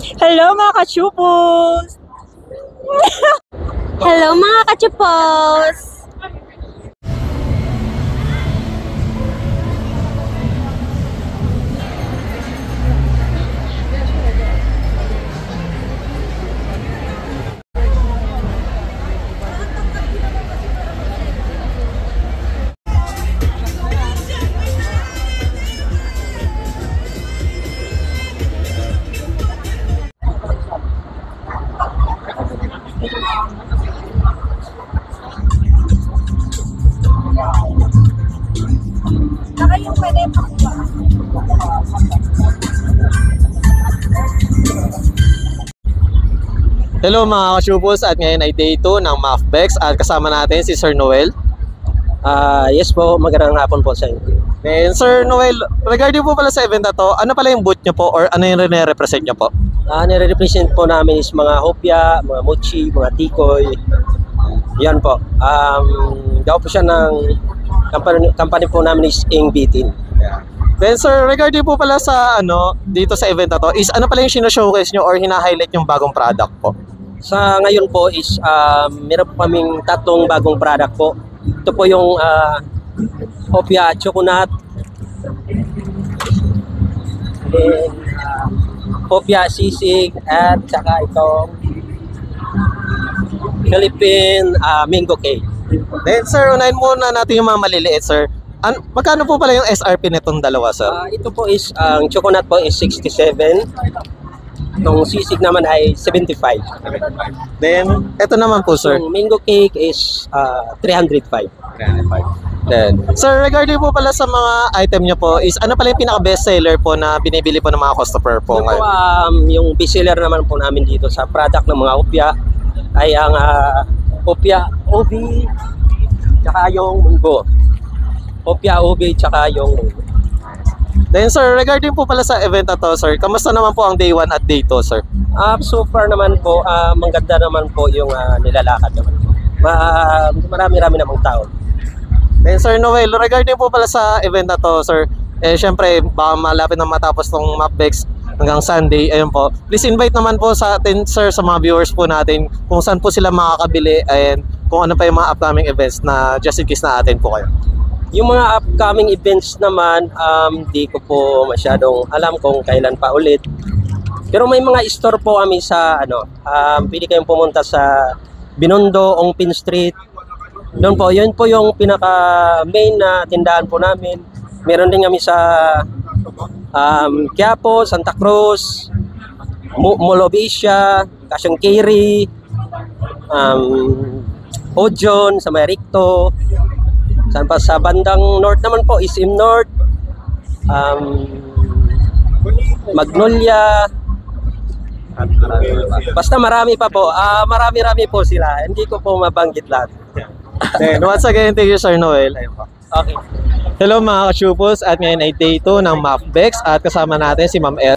Hello mga kachupos! Hello mga kachupos! Hello mga kachupos, at ngayon ay day 2 ng MAFBEX at kasama natin si Sir Noel. Yes po, magandang hapon po sa inyo. Then Sir Noel, regarding po pala sa event na to, ano pala yung booth nyo po or ano yung represent nyo po? Nire-represent po namin is mga hopya, mga mochi, mga tikoy. Yan po. Daw po siya ng company po namin is Ing Bitin. Then Sir, regarding po pala sa dito sa event na to, is ano pala yung sino-showcase nyo or hina-highlight yung bagong product po? Sa ngayon po is meron po kaming 3 bagong product po. Ito po yung hopya chocolate, then hopya sisig, at saka itong Philippine mango cake. Then Sir, unahin muna natin yung mga maliliit, Sir. Magkano po pala yung SRP nitong dalawa, Sir? Ito po is, ang chocolate po is 67. Itong sisig naman ay 75. Then, ito naman po, Sir. Yung mango cake is 305. Then, Sir, regarding po pala sa mga item nyo po, is ano pala yung pinaka-best seller po na binibili po ng mga customer po ngayon? Yung best seller naman po namin dito sa product ng mga hopya ay ang hopya ubi tsaka yung munggo. Hopya ubi tsaka yung munggo. Then Sir, regarding po pala sa event na to, Sir, kamusta naman po ang day 1 at day 2, Sir? So far naman po, maganda naman po yung nilalakad naman. Marami-rami namang tao. Then Sir Noel, regarding po pala sa event na to, Sir, syempre baka malapit na matapos tong MAFBEX hanggang Sunday, ayun po. Please invite naman po sa atin, Sir, sa mga viewers po natin kung saan po sila makakabili and kung ano pa yung mga upcoming events na just in case na atin po kayo. Yung mga upcoming events naman, di ko po masyadong alam kung kailan pa ulit. Pero may mga store po kami sa pwede kayong pumunta sa Binondo, Ongpin Street. Doon po, yun po yung pinaka main na tindahan po namin. Meron din kami sa Quiapo, Santa Cruz, Mall of Asia, Kasyang Kiri, Ojon, sa Maricto. Saan pa sa bandang north naman po, SM North, Magnolia, basta marami pa po. Marami-rami po sila. Hindi ko po mabanggit lahat. Then once again, thank you, Sir Noel. Ayun po. Okay. Hello mga kachupos, at ngayon ay day 2 ng MAFBEX at kasama natin si Ma'am El.